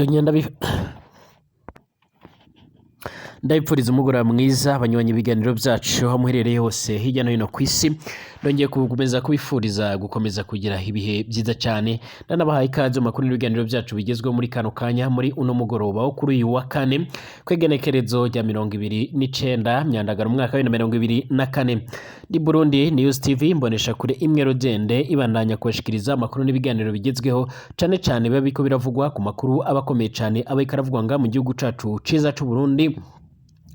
Ngenda ndabipfuriza umugoroba mwiza abanywanyi ibiganiro byacu aho muherereye hose hirya no hino ku isi. Ndongeye gukomeza kubifuriza gukomeza kugira ibihe byiza cyane, ndanabahaye ikaze mu makuru n'ibiganiro byacu bigezweho muri kano kanya muri uno mugoroba wo kuri uyu wa kane kwegenekerezo rya 29 myandagaro umwaka wa 2024. Di Burundi News TV mbonesha kure imwe rodende ibandanya kubashikiriza amakuru n'ibiganiro bigezweho cyane cyane biba biko biravugwa ku makuru abakomeye cyane aba ikaravugwa nga mu gihugu cacu ciza c'u Burundi,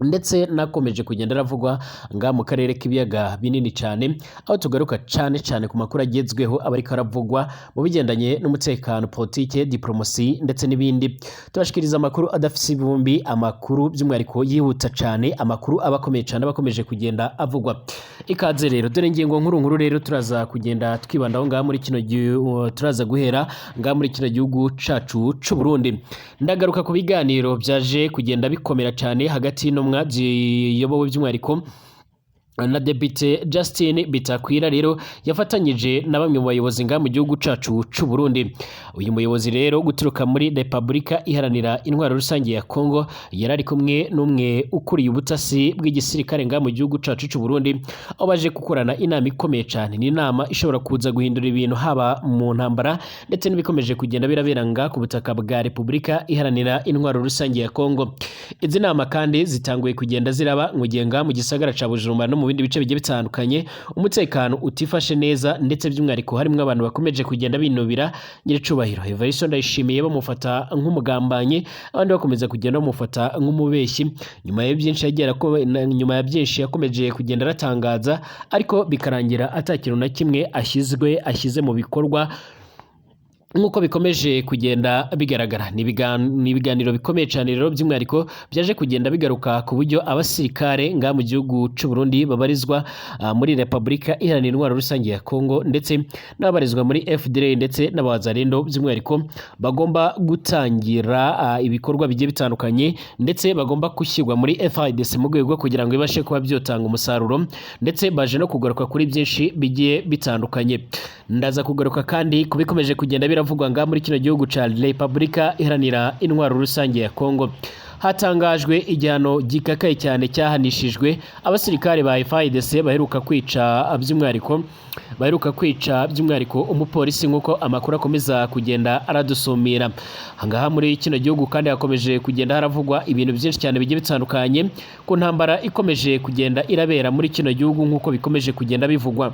ndetse nakomeje kugenda ravugwa nga mu karere k'ibiyaga binini cyane, aho tugaruka cyane ku makuru agezweho aba ariko aravugwa mu bigendanye n'umutekano, politike, diplomasi ndetse n'ibindi. Tubashikiriza amakuru adafise ibumbi, amakuru by'umwihariko yihuta cyane, amakuru abakomeye cyane abakomeje kugenda avugwa. Ikaze rero dore ingingo nkuru rero turaza kugenda twibandaho nga muri kino turaza guhera nga muri kino gihugu cacu c'u Burundi. Ndagaruka ku biganiro byaje kugenda bikomera cyane hagati no ziyobowe by'umwihariko na Depite Justin Bitakwira rero yafatanyije na bamwe mu bayobozi nga mu gihugu cacu c'u Burundi. Uyu muyobozi rero guturuka muri Republika Iharanira Intwaro Rusange ya Kongo yarari kumwe n'umwe ukuriye ubutasi bw'igisirikare nga mu gihugu cacu c'u Burundi, aho baje gukorana inama ikomeye cyane. Ni inama ishobora kuza guhindura ibintu haba mu ntambara ndetse n'ibikomeje kugenda birabera nga ku butaka bwa Republika Iharanira Intwaro Rusange ya Kongo. Izi nama kandi zitanguye kugenda ziraba mugenga mu gisagara ca Bujumbura no mu bindi bice bigiye bitandukanye, umutekano utifashe neza ndetse by'umwihariko harimo abantu bakomeje kugenda binubira nyiricubahiro Evariste Ndayishimiye bamufata nk'umugambanyi, abandi bakomeza kugenda bamufata nk'umubeshyi. Nyuma ya byinshi yakomeje kugenda aratangaza, ariko bikarangira atakintu na kimwe ashyize mu bikorwa nk'uko bikomeje kugenda bigaragara. Ni ibiganiro bikomeye cyane rero by'umwihariko byaje kugenda bigaruka ku buryo abasirikare nga mu gihugu c'u Burundi babarizwa muri Republika Iharanira Intwaro Rusange ya Kongo ndetse n'ababarizwa muri FDLR ndetse n'abazarendo by'umwihariko bagomba gutangira ibikorwa bigiye bitandukanye, ndetse bagomba gushyirwa muri FARDC mu rwego kugira ngo ibashe kuba byotanga umusaruro, ndetse baje no kugaruka kuri byinshi bigiye bitandukanye. Ndaza kugaruka kandi kubikomeje kugenda biravugwa nga muri kino gihugu ca Republika Iharanira Intwaro Rusange ya Kongo. Hatangajwe igihano gikakaye cyane cyahanishijwe abasirikare ba FARDC baheruka kwica by'umwihariko umupolisi, nk'uko amakuru akomeza kugenda aradusumira. Hangaha muri kino gihugu kandi hakomeje kugenda haravugwa ibintu byinshi cyane bigiye bitandukanye ku ntambara ikomeje kugenda irabera muri kino gihugu nk'uko bikomeje kugenda bivugwa.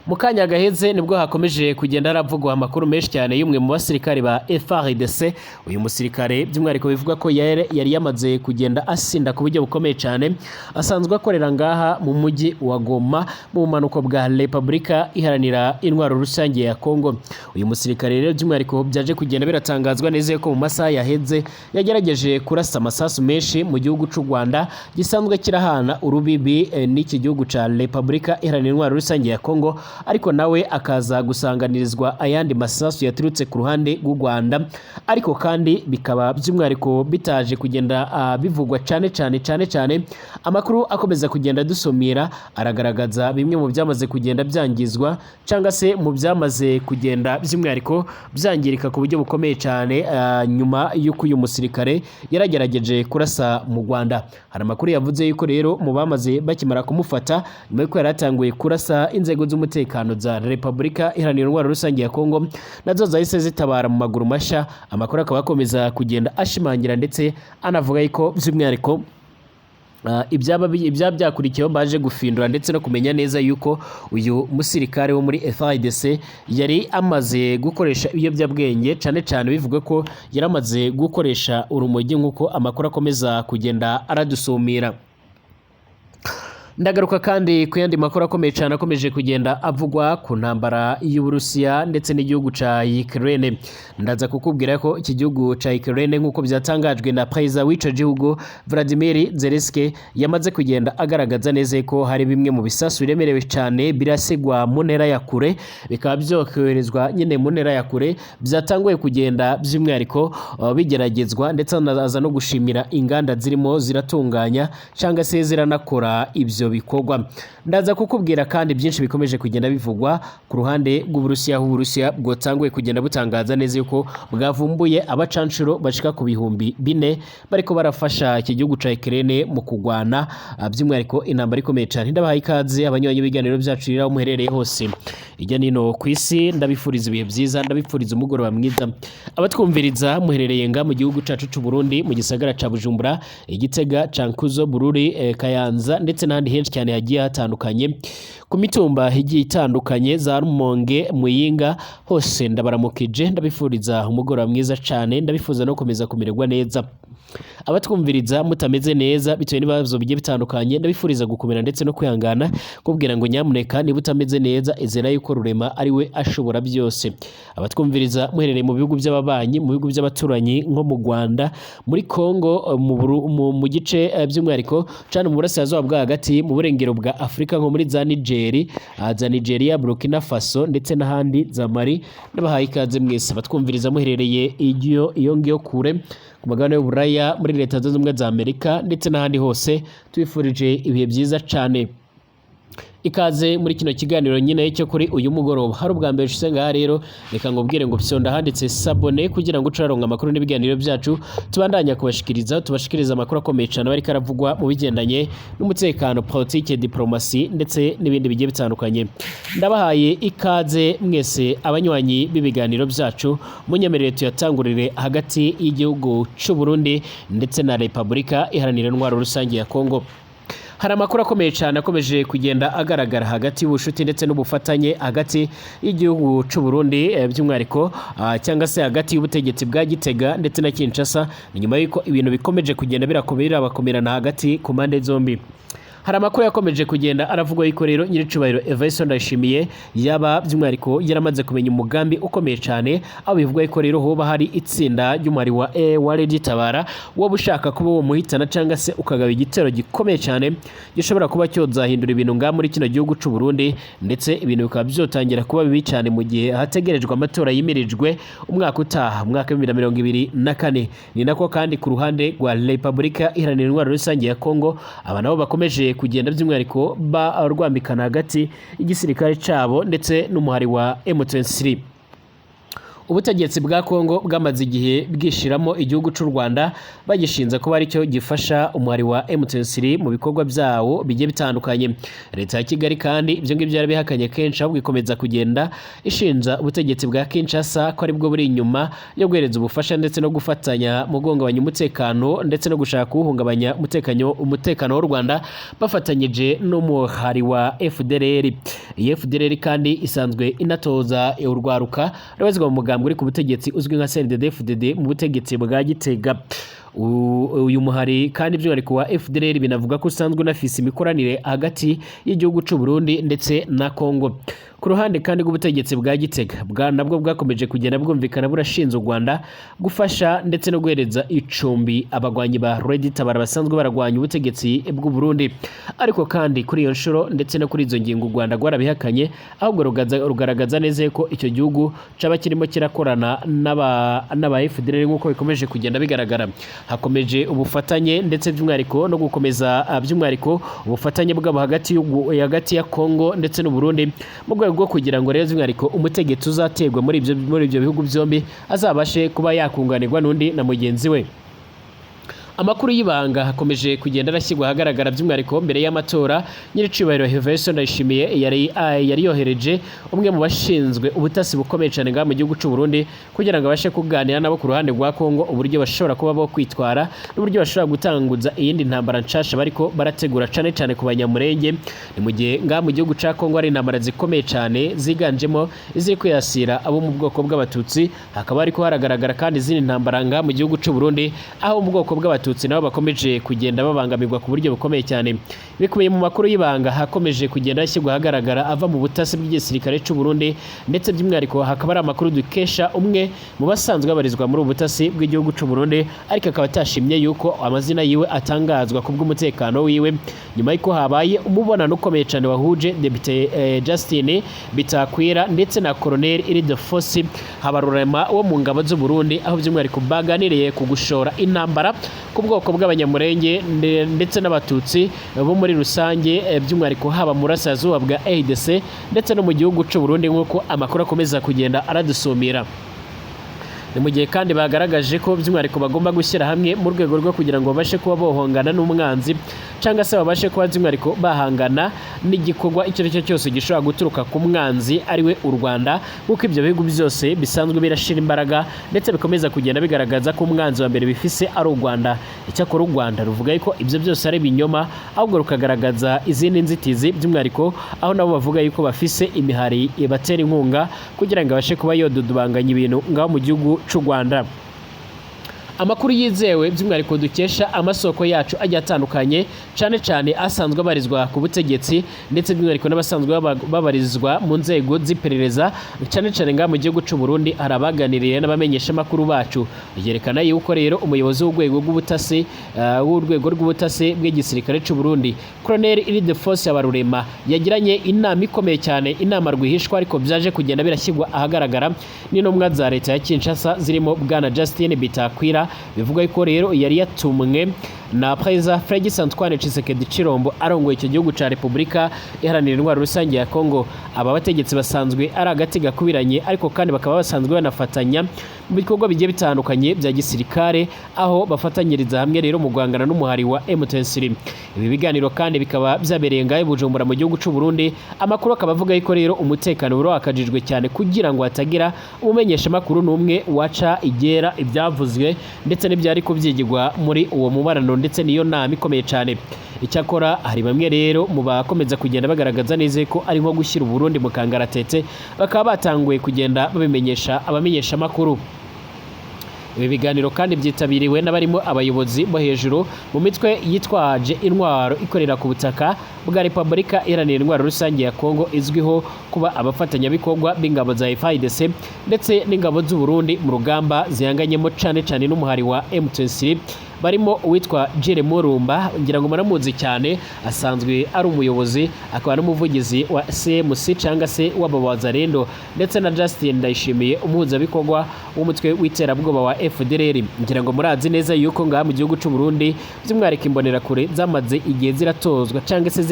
Mu kanya gaheze nibwo hakomeje kugenda haravugwa amakuru menshi cyane y'umwe mu basirikare ba FARDC. Uyu musirikare by'umwihariko bivuga ko yari yamaze kugenda asinda ku buryo bukomeye cyane, asanzwe akorera ngaha mu mujyi wa Goma mu bumanuko bwa Republika Iharanira Intwaro Rusange ya Kongo. Uyu musirikare rero by'umwihariko byaje kugenda biratangazwa neza ko mu masaha yaheze yagerageje kurasa amasasu menshi mu gihugu c'u Rwanda gisanzwe kirahana urubibi n'iki gihugu ca Republika Iharanira Intwaro Rusange ya Kongo, ariko nawe akaza gusanganirizwa ayandi masasu yaturutse ku ruhande rw'u Rwanda. Ariko kandi bikaba by'umwihariko bitaje kugenda bivugwa cyane amakuru akomeza kugenda dusomera aragaragaza bimwe mu byamaze kugenda byangizwa cyangwa se mu byamaze kugenda by'umwihariko byangirika ku buryo bukomeye cyane nyuma y'uko uyu musirikare yaragerageje kurasa mu Rwanda. Hari amakuru yavuze yuko rero mu bamaze bakimara kumufata nyuma y'uko yaratanguye kurasa inzego z'umutekano za Republika Iharanira Intwaro Rusange ya Kongo, nazo zahise zitabara mu maguru mashya. Amakuru akaba akomeza kugenda ashimangira ndetse anavuga yuko by'umwihariko ibyaba byakurikiyeho baje gufindura ndetse no kumenya neza yuko uyu musirikare wo muri FARDC yari amaze gukoresha ibiyobyabwenge, cyane bivuga ko yari amaze gukoresha urumogi nk'uko amakuru akomeza kugenda aradusumira. Ndagaruka kandi ku yandi makuru akomeye cyane akomeje kugenda avugwa ku ntambara y'Uburusiya ndetse n'igihugu ca Ukraine. Ndaza kukubwira ko iki gihugu ca Ukraine nk'uko byatangajwe na Perezida w'ico gihugu Vladimir Zelensky yamaze kugenda agaragaza neza ko hari bimwe mu bisasu biremerewe cyane birasigwa mu ntera ya kure, bikaba byokoherezwa nyine mu ntera ya kure, byatanguye kugenda by'umwihariko bigeragezwa, ndetse anaza no gushimira inganda zirimo ziratunganya cyangwa se ziranakora ibyo ivyo bikorwa. Ndaza kukubwira kandi byinshi bikomeje kugenda bivugwa ku ruhande rw'Uburusiya, aho Uburusiya bwotanguye kugenda butangaza neza yuko bwavumbuye abacanshuro bashika ku bihumbi 4 bariko barafasha iki gihugu ca Ukraine mu kugwana by'umwihariko intambara ikomeye cyane. Ndabahaye ikaze abanywanyi b'ibiganiro byacu rero muherereye hose ijya nino ku isi, ndabifuriza ibihe byiza, ndabifuriza umugoroba mwiza abatwumviriza muherereye nga mu gihugu cacu c'u Burundi, mu gisagara ca Bujumbura, Igitega, Cankuzo, Bururi, Kayanza ndetse n'ahandi henshi cyane hagiye hatandukanye ku mitumba igiye itandukanye za Rumonge, Muyinga, hose ndabaramukije, ndabifuriza umugoroba mwiza cyane, ndabifuza no komeza kumererwa neza. Abatwumviriza mutameze neza bitewe n'ibibazo bigiye bitandukanye, ndabifuriza gukomera ndetse no kwihangana, kubwira ngo nyamuneka niba utameze neza izera yuko Rurema ari we ashobora byose. Abatwumviriza muherereye mu bihugu by'ababanyi, mu bihugu by'abaturanyi nko mu Rwanda, muri Kongo, mu gice by'umwihariko cyane mu burasirazuba bwa hagati, mu burengero bwa Afrika nko muri za Nigeria, Burkina Faso ndetse n'ahandi za Mali, ndabahaye ikaze mwese abatwumviriza muherereye iyo ngiyo kure ku magabane y'Uburaya, muri Leta Zunze Ubumwe za Amerika ndetse n'ahandi hose, tubifurije ibihe byiza cyane. Ikaze muri kino kiganiro nyine cyo kuri uyu mugoroba. Hari ubwa mbere ushyize ngaha rero, reka ngubwire ngo pisonda handitse sabone kugira ngo ucaronka amakuru n'ibiganiro byacu tubandanya kubashikiriza, tubashikiriza amakuru akomeye cyane bari karavugwa mu bigendanye n'umutekano, politike, diplomasi ndetse n'ibindi bigiye bitandukanye. Ndabahaye ikaze mwese abanywanyi b'ibiganiro byacu, munyemerere tuyatangurire hagati y'igihugu cy'u Burundi ndetse na Repubulika Iharanira Intwaro Rusange ya Kongo. Hari amakuru akomeye cyane akomeje kugenda agaragara hagati y'ubushuti ndetse n'ubufatanye hagati y'igihugu cy'u Burundi by'umwihariko cyangwa se hagati y'ubutegetsi bwa Gitega ndetse na Kinshasa, nyuma y'uko ibintu bikomeje kugenda birakomerana hagati ku mpande zombi. Hari amakuru yakomeje kugenda aravugwa yuko rero nyiricubahiro Evariste Ndayishimiye yaba by'umwihariko yaramaze kumenya umugambi ukomeye cyane, aho bivugwa yuko rero hoba hari itsinda ry'umwari wa Red Tabara waba ushaka kuba wo muhitana cyangwa se ukagaba igitero gikomeye cyane gishobora kuba cyozahindura ibintu nga muri kino gihugu cy'u Burundi, ndetse ibintu bikaba byotangira kuba bibi cyane mu gihe hategerejwe amatora yimirijwe umwaka utaha, umwaka wa 2024. Ni nako kandi ku ruhande rwa Repubulika Iharanira Intwaro Rusange ya Kongo, aba nabo bakomeje kugenda by'umwihariko barwambikana hagati y'igisirikare cyabo ndetse n'umuhari wa M23. Ubutegetsi bwa Kongo bwamaze igihe bwishiramo igihugu cy'u Rwanda bagishinza kuba ari cyo gifasha umuhari wa M23 mu bikorwa byawo bigiye bitandukanye. Leta ya Kigali kandi ibyo ngibyo byari bihakanye kenshi, ahubwo ikomeza kugenda ishinja ubutegetsi bwa Kinshasa ko ari bwo buri inyuma yo guhereza ubufasha ndetse no gufatanya mu guhungabanya umutekano ndetse no gushaka kuwuhungabanya umutekano w'u Rwanda bafatanyije n'umuhari wa FDLR. Iyi FDLR kandi isanzwe inatoza urwaruka rwazwa mu uri ku butegetsi uzwi nka CNDD-FDD mu butegetsi bwa Gitega. Uyu muhari kandi by'umwihariko wa FDLR binavuga ko usanzwe unafise imikoranire hagati y'igihugu cy'u Burundi ndetse na Kongo. Ku ruhande kandi rw'ubutegetsi bwa Gitega nabwo bwakomeje kugenda bwumvikana burashinze u Rwanda gufasha ndetse no guhereza icumbi abagwanyi ba Red Tabara basanzwe baragwanya ubutegetsi bw'u Burundi. Ariko kandi kuri iyo nshuro ndetse no kuri izo ngingo u Rwanda rwarabihakanye, ahubwo rugaragaza neza ko icyo gihugu caba kirimo kirakorana n'aba FDLR nk'uko bikomeje kugenda bigaragara. Hakomeje ubufatanye ndetse by'umwihariko no gukomeza by'umwihariko ubufatanye bw'abo hagati ya Kongo ndetse n'u Burundi mu rwego rwo kugira ngo rero by'umwihariko umutegetsi uzategwa muri ibyo bihugu byombi azabashe kuba yakunganirwa n'undi na mugenzi we. Amakuru y'ibanga hakomeje kugenda arashyirwa ahagaragara by'umwihariko mbere y'amatora. Nyiricubahiro Evariste Ndayishimiye yari yohereje umwe mu bashinzwe ubutasi bukomeye cyane ngaha mu gihugu cy'u Burundi kugira ngo abashe kuganira nabo ku ruhande rwa Kongo uburyo bashobora kuba bo kwitwara n'uburyo bashobora gutanguza iyindi ntambara nshasha bariko barategura cyane cyane ku Banyamurenge. Ni mu gihe ngaha mu gihugu cya Kongo ari intambara zikomeye cyane ziganjemo iziri kwiyasira abo mu bwoko bw'Abatutsi, hakaba ariko haragaragara kandi izindi ntambara ngaha mu gihugu cy'u Burundi aho mu bwoko bw'Abatutsi nabo bakomeje kugenda babangamirwa ku buryo bukomeye cyane. Bikubiye mu makuru y'ibanga hakomeje kugenda hashyirwa ahagaragara ava mu butasi bw'igisirikare cy'u Burundi, ndetse by'umwihariko hakaba ari amakuru dukesha umwe mu basanzwe babarizwa muri ubu butasi bw'igihugu cy'u Burundi, ariko akaba atashimye yuko amazina yiwe atangazwa ku bw'umutekano wiwe, nyuma y'uko habaye umubonano ukomeye cyane wahuje Depite Justin Bitakwira ndetse na Colonel Ildefonsi Habarurema wo mu ngabo z'u Burundi, aho by'umwihariko baganiriye ku gushora intambara ku bwoko bw'abanyamurenge ndetse n'abatutsi bo muri rusange by'umwihariko haba mu burasirazuba bwa ADC ndetse no mu gihugu cy'u Burundi nk'uko amakuru akomeza kugenda aradusumira. Ni mu gihe kandi bagaragaje ko by'umwihariko bagomba gushyira hamwe mu rwego rwo kugira ngo babashe kuba bohongana n'umwanzi cyangwa se babashe kuba by'umwihariko bahangana n'igikorwa icyo ari cyo cyose gishobora guturuka ku mwanzi ariwe u Rwanda, kuko ibyo bihugu byose bisanzwe birashira imbaraga ndetse bikomeza kugenda bigaragaza ko umwanzi wa mbere bifise ari u Rwanda. Icyakora u Rwanda ruvuga ko ibyo byose ari ibinyoma, ahubwo rukagaragaza izindi nzitizi by'umwihariko aho nabo bavuga yuko bafise imihari ibatera inkunga kugira ngo abashe kuba yodudubanganya ibintu ngaho mu gihugu cy'u Rwanda. Amakuru yizewe by'umwihariko dukesha amasoko yacu agiye atandukanye cyane cyane asanzwe abarizwa ku butegetsi ndetse by'umwihariko n'abasanzwe babarizwa mu nzego z'iperereza cyane cyane ngaha mu gihugu cy'u Burundi, hari abaganiriye n'abamenyesha makuru bacu yerekana yuko rero umuyobozi w'urwego rw'ubutasi bw'igisirikare cy'u Burundi Colonel Ildefonse Habarurema yagiranye inama ikomeye cyane, inama rwihishwa ariko byaje kugenda birashyirwa ahagaragara n'intumwa za leta ya Kinshasa zirimo bwana Justin Bitakwira. Bivuga ko rero yari yatumwe na President Félix Antoine Tshisekedi Chilombo arongoye icyo gihugu cya Repubulika Iharanira Intwaro Rusange ya Kongo. Aba bategetsi basanzwe ari agati gakubiranye ariko kandi bakaba basanzwe banafatanya mu bikorwa bigiye bitandukanye bya gisirikare, aho bafatanyiriza hamwe rero mu guhangana n'umuhari wa M23. Ibi biganiro kandi bikaba byabereye ngahe Bujumbura mu gihugu cy'u Burundi. Amakuru akaba avuga ko rero umutekano wari wakajijwe cyane kugira ngo hatagira umumenyesha makuru n'umwe waca igera ibyavuzwe ndetse n'ibyari kubyigirwa muri uwo mubarano ndetse niyo nama ikomeye cyane. Icyakora hari bamwe rero mu bakomeza kugenda bagaragaza neza ko ari nko gushyira u Burundi mu kangaratete, bakaba batanguye kugenda babimenyesha abamenyesha makuru. Ibi biganiro kandi byitabiriwe n'abarimo abayobozi bo hejuru mu mitwe yitwaje intwaro ikorera ku butaka bwa Repubulika Iharanira Intwaro Rusange ya Kongo izwiho kuba abafatanyabikorwa b'ingabo za FARDC ndetse n'ingabo z'u Burundi mu rugamba zihanganyemo cyane cyane n'umuhari wa M23, barimo uwitwa Jire Murumba, ngira ngo muramuzi cyane, asanzwe ari umuyobozi akaba n'umuvugizi wa CMC cyangwa se w'abawazarendo, ndetse na Justin Ndayishimiye umuhuzabikorwa w'umutwe w'iterabwoba wa FDLR. Ngira ngo murazi neza yuko ngaha mu gihugu cy'u Burundi by'umwihariko imbonerakure zamaze igihe ziratozwa cyangwa se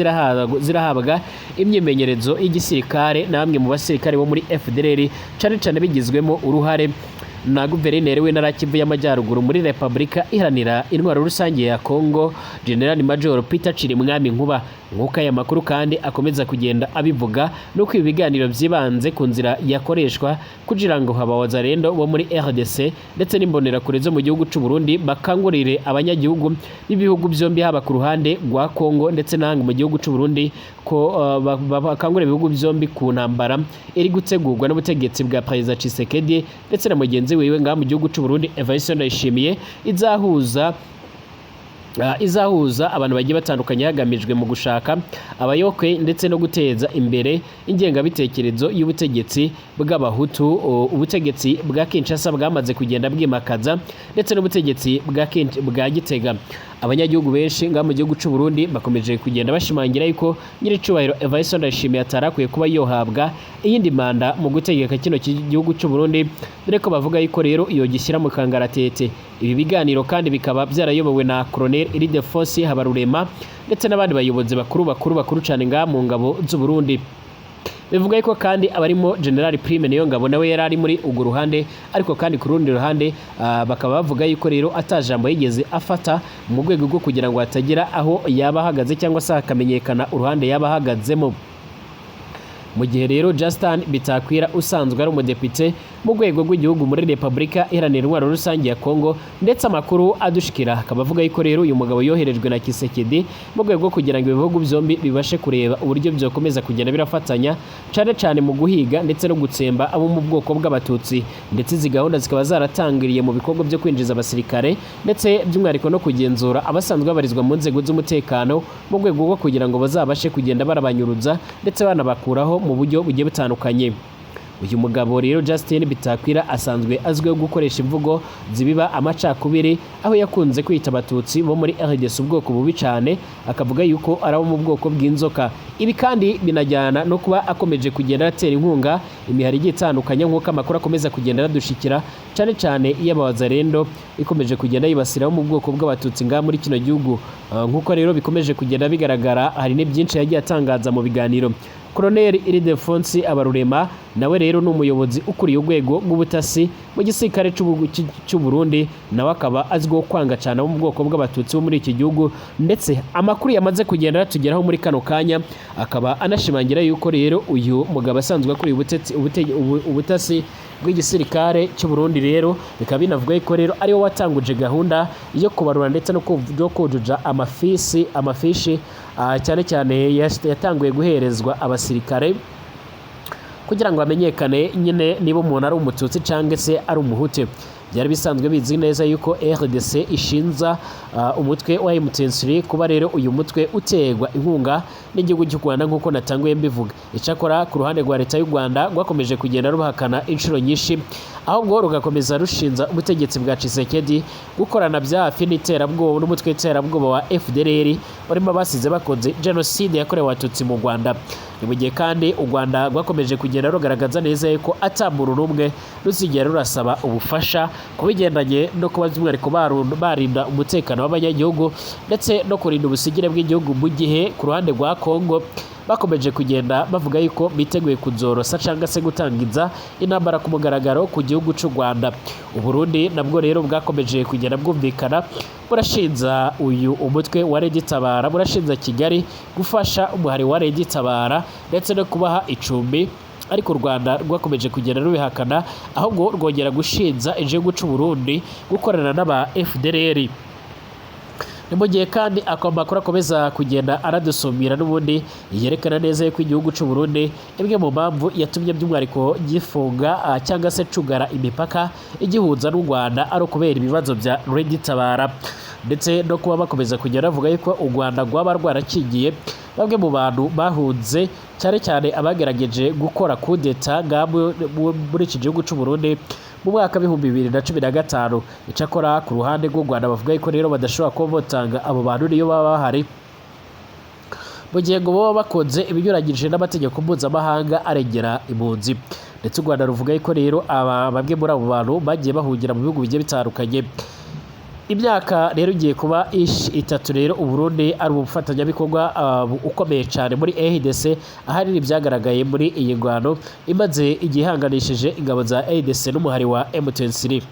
zirahabwa imyimenyerezo y'igisirikare na bamwe mu basirikare bo muri FDLR, cyane cyane bigizwemo uruhare na guverineri w'intara Kivu y'Amajyaruguru muri Repubulika Iharanira Intwaro Rusange ya Kongo, General Major Peter Chirimwami Nkuba. Nk'uko aya makuru kandi akomeza kugenda abivuga, nuko ibi biganiro byibanze ku nzira yakoreshwa kugira ngo abawazarendo bo muri RDC ndetse n'imbonerakure zo mu gihugu cy'u Burundi bakangurire abanyagihugu b'ibihugu byombi, haba ku ruhande rwa Kongo ndetse n'ahandi mu gihugu cy'u Burundi, ko bakangurira ibihugu byombi ku ntambara iri gutegurwa n'ubutegetsi bwa President Tshisekedi ndetse na mugenzi wiwe ngaha mu gihugu cy'u Burundi Evariste Ndayishimiye, izahuza abantu bagiye batandukanye hagamijwe mu gushaka abayoboke ndetse no guteza imbere ingengabitekerezo y'ubutegetsi bw'abahutu, ubutegetsi bwa Kinshasa bwamaze kugenda bwimakaza ndetse n'ubutegetsi bwa Gitega. Abanyagihugu benshi ngaha mu gihugu cy'u Burundi bakomeje kugenda bashimangira yuko nyir'icyubahiro Evariste Ndayishimiye atarakwiye kuba yohabwa iyindi manda mu gutegeka kino gihugu cy'u Burundi, dore ko bavuga yuko rero iyo gishyira mu kangaratete. Ibi biganiro kandi bikaba byarayobowe na Colonel Ildefonse Habarurema ndetse n'abandi bayobozi bakuru cyane ngaha mu ngabo z'u Burundi. Bivuga ko kandi abarimo General Prime niyo ngabo nawe yari ari muri ugo ruhande, ariko kandi ku rundi ruhande bakaba bavuga yuko rero atajambo yigeze afata mu rwego rwo kugira ngo hatagira aho yaba ahagaze cyangwa se hakamenyekana uruhande yaba ahagazemo. Mu gihe rero Justin Bitakwira usanzwe ari umudepite mu rwego rw'igihugu muri Repubulika Iharanira Intwaro Rusange ya Kongo, ndetse amakuru adushikira akaba avuga yuko rero uyu mugabo yoherejwe na Tshisekedi mu rwego rwo kugira ngo ibihugu byombi bibashe kureba uburyo byokomeza kugenda birafatanya cyane cyane mu guhiga ndetse no gutsemba abo mu bwoko bw'abatutsi, ndetse izi gahunda zikaba zaratangiriye mu bikorwa byo kwinjiza abasirikare ndetse by'umwihariko no kugenzura abasanzwe babarizwa mu nzego z'umutekano mu rwego rwo kugira ngo bazabashe kugenda barabanyuruza ndetse banabakuraho mu buryo bugiye butandukanye. uyu mugabo rero Justin Bitakwira asanzwe azwiho gukoresha imvugo zibiba amacakubiri, aho yakunze kwita abatutsi bo muri RDC ubwoko bubi cyane, akavuga yuko ari abo mu bwoko bw'inzoka. Ibi kandi binajyana no kuba akomeje kugenda atera inkunga imihari igiye itandukanye, nk'uko amakuru akomeza kugenda aradushikira, cyane cyane iy'abazarendo ikomeje kugenda yibasira mu bwoko bw'abatutsi ngaha muri kino gihugu. Nk'uko rero bikomeje kugenda bigaragara, hari byinshi yagiye atangaza mu biganiro. Colonel Ildefonsi Abarurema nawe rero ni umuyobozi ukuriye urwego rw'ubutasi mu gisirikare cy'u Burundi, nawe akaba azwiho kwanga cyane abo mu bwoko bw'abatutsi bo muri iki gihugu, ndetse amakuru yamaze kugenda atugeraho muri kano kanya akaba anashimangira yuko rero uyu mugabo asanzwe akuriye ubutasi bw'igisirikare cy'u Burundi rero bikaba binavuga ko rero ariwe watanguje gahunda yo kubarura ndetse no kujuja amafishi cyane cyane yatanguye guherezwa abasirikare kugira ngo hamenyekane nyine niba umuntu ari umututsi cyangwa se ari umuhutu. Byari bisanzwe bizi neza yuko RDC ishinza umutwe wa M23 kuba rero uyu mutwe utegwa inkunga n'igihugu cy'u Rwanda, nk'uko natanguye mbivuga. Icyakora ku ruhande rwa leta y'u Rwanda rwakomeje kugenda rubahakana inshuro nyinshi, ahubwo rugakomeza rushinza ubutegetsi bwa Tshisekedi gukorana bya hafi n'iterabwoba n'umutwe w'iterabwoba wa FDLR barimo basize bakoze genocide yakorewe abatutsi mu Rwanda. Ni mu gihe kandi u Rwanda rwakomeje kugenda rugaragaza neza yuko atamuru n'umwe ruzigera rurasaba ubufasha kubigendanye no kuba by'umwihariko barinda umutekano w'abanyagihugu ndetse no kurinda ubusigire bw'igihugu, mu gihe ku ruhande rwa Kongo bakomeje kugenda bavuga yuko biteguye kuzorosa cyangwa se gutangiza intambara ku mugaragaro ku gihugu cy'u Rwanda. U Burundi nabwo rero bwakomeje kugenda bwumvikana burashinza uyu umutwe wa Red Tabara, burashinza Kigali gufasha umuhari wa Red Tabara ndetse no kubaha icumbi, ariko u Rwanda rwakomeje kugenda rubihakana, ahubwo rwongera gushinza igihugu cy'u Burundi gukorana n'aba FDLR. Ni mu gihe kandi amakuru akomeza kugenda aradusumira n'ubundi yerekana neza yuko igihugu cy'u Burundi imwe mu mpamvu yatumye by'umwihariko gifunga cyangwa se cugara imipaka igihuza n'u Rwanda ari ukubera ibibazo bya Red Tabara, ndetse no kuba bakomeza kugenda bavuga yuko u Rwanda rwaba rwarakigiye bamwe mu bantu bahunze, cyane cyane abagerageje gukora kudeta muri iki gihugu cy'u Burundi mu mwaka w'ibihumbi 2015. Icyakora ku ruhande rw'u Rwanda bavuga ko rero badashobora kuba botanga abo bantu niyo baba bahari, mu gihe ngo baba bakoze ibinyuranyije n'amategeko mpuzamahanga arengera impunzi. Ndetse u Rwanda ruvuga ko rero bamwe muri abo bantu bagiye bahungira mu bihugu bigiye bitandukanye. Imyaka rero igiye kuba itatu rero u Burundi ari umufatanyabikorwa ukomeye cyane muri RDC, ahanini byagaragaye muri iyi ngwano imaze igihe ihanganishije ingabo za RDC n'umuhari wa M23.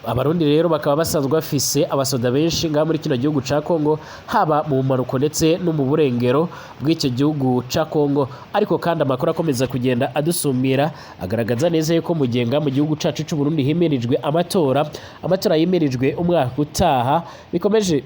Abarundi rero bakaba basanzwe bafise abasoda benshi ngaha muri kino gihugu ca Kongo, haba mu maruko ndetse no mu burengero bw'icyo gihugu ca Kongo. Ariko kandi amakuru akomeza kugenda adusumira agaragaza neza yuko mu gihugu cacu c'u Burundi himirijwe amatora yimirijwe umwaka utaha, bikomeje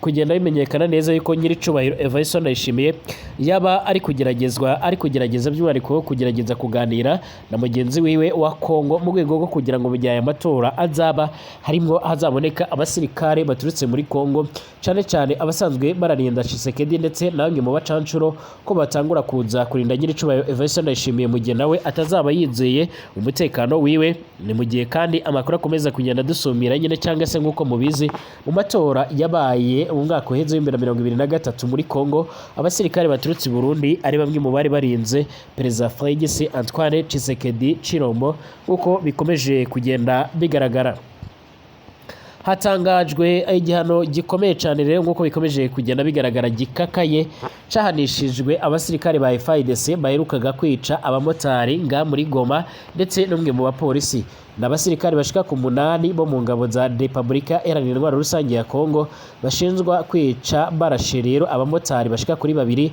kugenda bimenyekana neza yuko nyiricubahiro Evariste Ndayishimiye yaba ari kugerageza by'umwihariko kugerageza kuganira na mugenzi wiwe wa Kongo mu rwego rwo kugira ngo mu gihe aya matora azaba harimo hazaboneka abasirikare baturutse muri Kongo, cyane cyane abasanzwe bararinda Tshisekedi ndetse na bamwe mu bacancuro ko batangura kuza kurinda nyiricubahiro Evariste Ndayishimiye mu gihe nawe atazaba yizeye umutekano wiwe. Ni mu gihe kandi amakuru akomeza kugenda dusumira nyine cyangwa se nk'uko mubizi mu matora yabaye mu mwaka uheze w'2023 muri Kongo, abasirikare baturutse i Burundi ari bamwe mu bari barinze Perezida Félix Antoine Tshisekedi Chilombo, uko bikomeje kugenda bigaragara. Hatangajwe igihano gikomeye cyane rero nk'uko bikomeje kugenda bigaragara gikakaye cyahanishijwe abasirikare ba FARDC baherukaga kwica abamotari nga muri Goma ndetse n'umwe mu bapolisi. N'abasirikare bashika ku 8 bo mu ngabo za Repubulika Iharanira Intwaro Rusange ya Kongo bashinzwa kwica barashe rero abamotari bashika kuri 2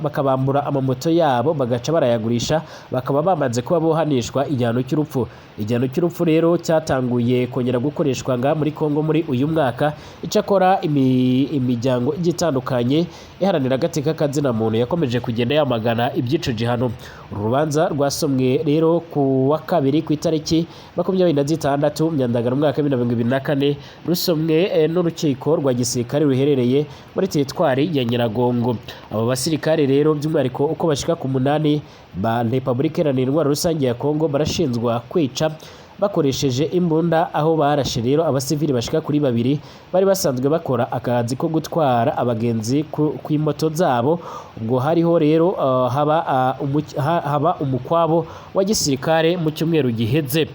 bakabambura amamoto yabo bagaca barayagurisha, bakaba bamaze kuba bohanishwa igihano cy'urupfu. Igihano cy'urupfu rero cyatanguye kongera gukoreshwa nga muri Kongo muri uyu mwaka. Icakora imiryango igitandukanye iharanira agateka kazina muntu yakomeje kugenda yamagana ibyico gihano. Urubanza rwasomwe rero ku wa kabiri ku itariki 26 Myandagaro umwaka wa 2024 rusomwe n'urukiko rwa gisirikare ruherereye muri teritwari ya Nyiragongo. Abo basirikare rero by'umwihariko uko bashika ku 8 ba Republika Iharanira Intwaro Rusange ya Kongo barashinjwa kwica bakoresheje imbunda, aho barashe rero abasivili bashika kuri 2 bari basanzwe bakora akazi ko gutwara abagenzi ku imoto zabo. Ubwo hariho rero haba umukwabo wa gisirikare mu cyumweru giheze.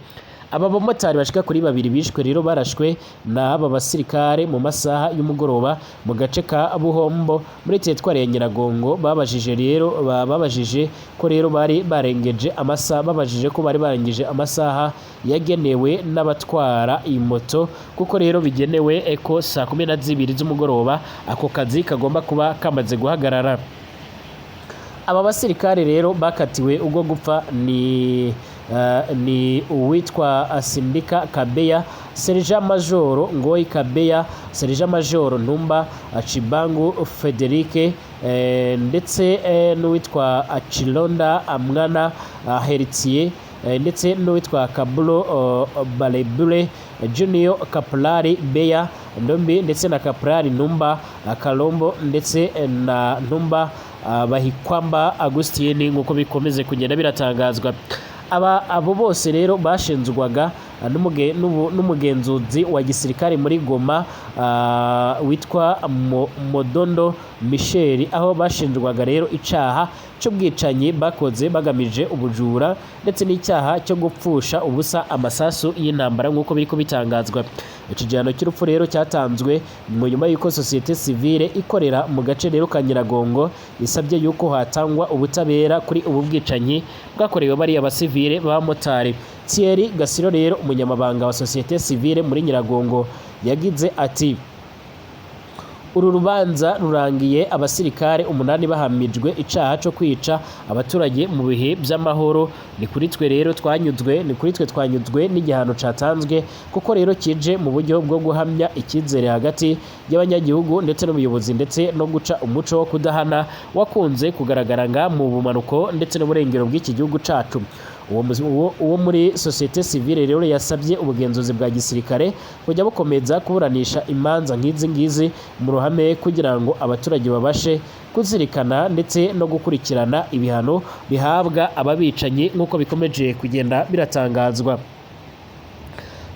Aba bamotari bashika kuri 2 bishwe rero barashwe n'aba basirikare mu masaha y'umugoroba mu gace ka Buhombo muri teritwari ya Nyiragongo. Babajije ko rero bari barengeje amasaha yagenewe n'abatwara imoto, kuko rero bigenewe ko saa 12 z'umugoroba ako kazi kagomba kuba kamaze guhagarara. Aba basirikare rero bakatiwe ubwo gupfa ni uwitwa Sindika Kabeya, Sergeant Major Ngoyi Kabeya, Sergeant Major Ntumba Chibangu Federique, ndetse n'uwitwa Achilonda Amwana Heritier, ndetse n'uwitwa Kabulo Balebule Junior Kaplari Beya Ndombi, ndetse na Kaplari Ntumba Kalombo, ndetse na Ntumba Bahikwamba Agustine, nk'uko bikomeze kugenda biratangazwa. Abo bose rero bashinjwaga n'umugenzuzi wa gisirikare muri Goma witwa Modondo Michel, aho bashinjwaga rero icaha cy'ubwicanyi bakoze bagamije ubujura ndetse n'icyaha cyo gupfusha ubusa amasasu y'intambara, nk'uko biriko bitangazwa. Iki gihano cy'urupfu rero cyatanzwe mu nyuma y'uko societe civile ikorera mu gace rero ka Nyiragongo isabye yuko hatangwa ubutabera kuri ubu bwicanyi bwakorewe bari abasivile b'abamotari. Thierry Gasiro rero umunyamabanga wa societe civile muri Nyiragongo yagize ati: uru rubanza rurangiye abasirikare 8 bahamijwe icaha cyo kwica abaturage mu bihe by'amahoro. Ni kuri twe twanyuzwe n'igihano catanzwe, kuko rero kije mu buryo bwo guhamya icyizere hagati y'abanyagihugu ndetse n'ubuyobozi, ndetse no guca umuco wo kudahana wakunze kugaragara mu bumanuko ndetse n'uburengero bw'iki gihugu cacu. Uwo muri societe civile rero yasabye ubugenzuzi bwa gisirikare kujya bukomeza kuburanisha imanza nk'izi ngizi mu ruhame, kugira ngo abaturage babashe kuzirikana ndetse no gukurikirana ibihano bihabwa ababicanyi, nk'uko bikomeje kugenda biratangazwa.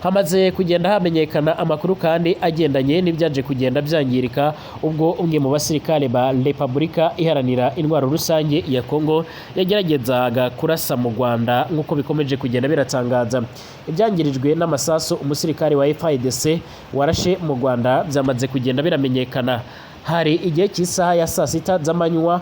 Hamaze kugenda hamenyekana amakuru kandi agendanye n'ibyaje kugenda byangirika ubwo umwe mu basirikare ba Republika Iharanira Intwaro Rusange ya Kongo yageragezaga kurasa mu Rwanda, nk'uko bikomeje kugenda biratangaza. Ibyangirijwe n'amasasu umusirikare wa FARDC warashe mu Rwanda byamaze kugenda biramenyekana. Hari igihe cy'isaha ya saa 6 z'amanywa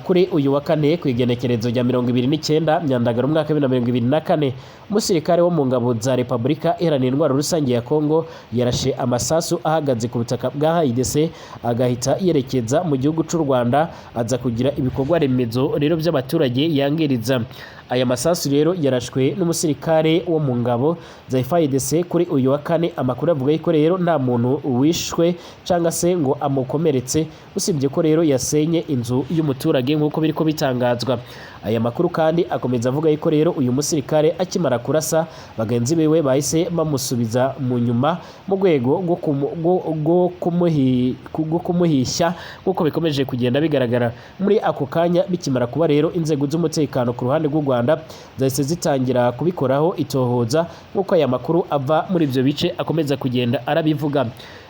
kuri uyu wa kane ku igenekerezo rya 29 Myandagaro umwaka wa 2024, umusirikare wo mu ngabo za Republika Iharanira Intwaro Rusange ya Kongo yarashe amasasu ahagaze ku butaka bwa FARDC, agahita yerekeza mu gihugu cy'u Rwanda, aza kugira ibikorwa remezo rero by'abaturage yangiriza. Aya masasu rero yarashwe n'umusirikare wo mu ngabo za FARDC kuri uyu wa kane. Amakuru avuga ko rero nta muntu wishwe cyangwa se ngo amukomeretse, usibye ko rero yasenye inzu y'umuturage, nk'uko biriko bitangazwa. Aya makuru kandi akomeza avuga ko rero uyu musirikare akimara kurasa bagenzi bewe bahise bamusubiza mu nyuma mu rwego rwo kumuhisha, nk'uko bikomeje kugenda bigaragara. Muri ako kanya bikimara kuba rero inzego z'umutekano ku ruhande rw'u Rwanda zahise zitangira kubikoraho itohoza, nk'uko aya makuru ava muri ibyo bice akomeza kugenda arabivuga.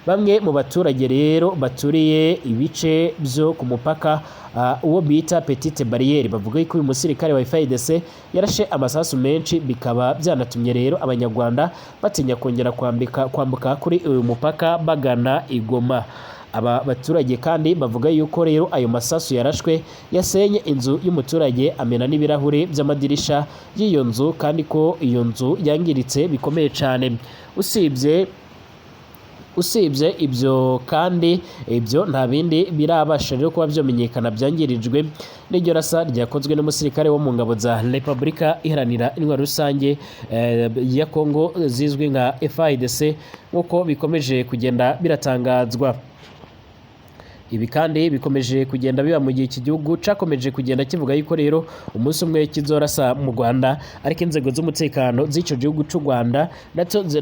Bamwe mu baturage rero baturiye ibice byo ku mupaka uwo bita Petite Barriere bavuga ko uyu musirikare wa FARDC yarashe amasasu menshi, bikaba byanatumye rero abanyarwanda batinya kongera kwambuka kuri uyu mupaka bagana i Goma. Aba baturage kandi bavuga yuko rero ayo masasu yarashwe yasenye inzu y'umuturage, amena n'ibirahure by'amadirisha y'iyo nzu, kandi ko iyo nzu yangiritse bikomeye cyane. Usibye ibyo kandi ibyo nta bindi birabasha rero kuba byamenyekana byangirijwe n'iryo rasa ryakozwe n'umusirikare wo mu ngabo za Republika Iharanira Intwaro Rusange ya Kongo zizwi nka FARDC, nk'uko bikomeje kugenda biratangazwa. ibi kandi bikomeje kugenda biba mu gihe iki gihugu cakomeje kugenda kivuga yuko rero umunsi umwe kizorasa mu Rwanda, ariko inzego z'umutekano z'ico gihugu c'u Rwanda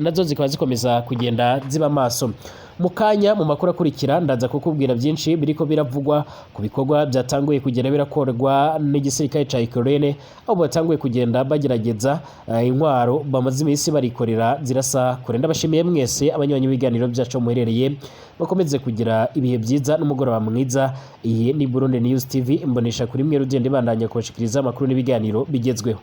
nazo zikaba zikomeza kugenda ziba maso. Mu kanya mu makuru akurikira ndaza kukubwira byinshi biriko biravugwa ku bikorwa byatanguye kugenda birakorwa n'igisirikare ca Ukraine, aho batanguye kugenda bagerageza intwaro bamaze iminsi barikorera zirasa kure. Ndabashimiye mwese abanywanyi b'ibiganiro byacu muherereye, bakomeze kugira ibihe byiza n'umugoroba mwiza. Iyi ni Burundi News TV, imbonesha kuri mwe rugende bandanya kubashikiriza amakuru n'ibiganiro bigezweho.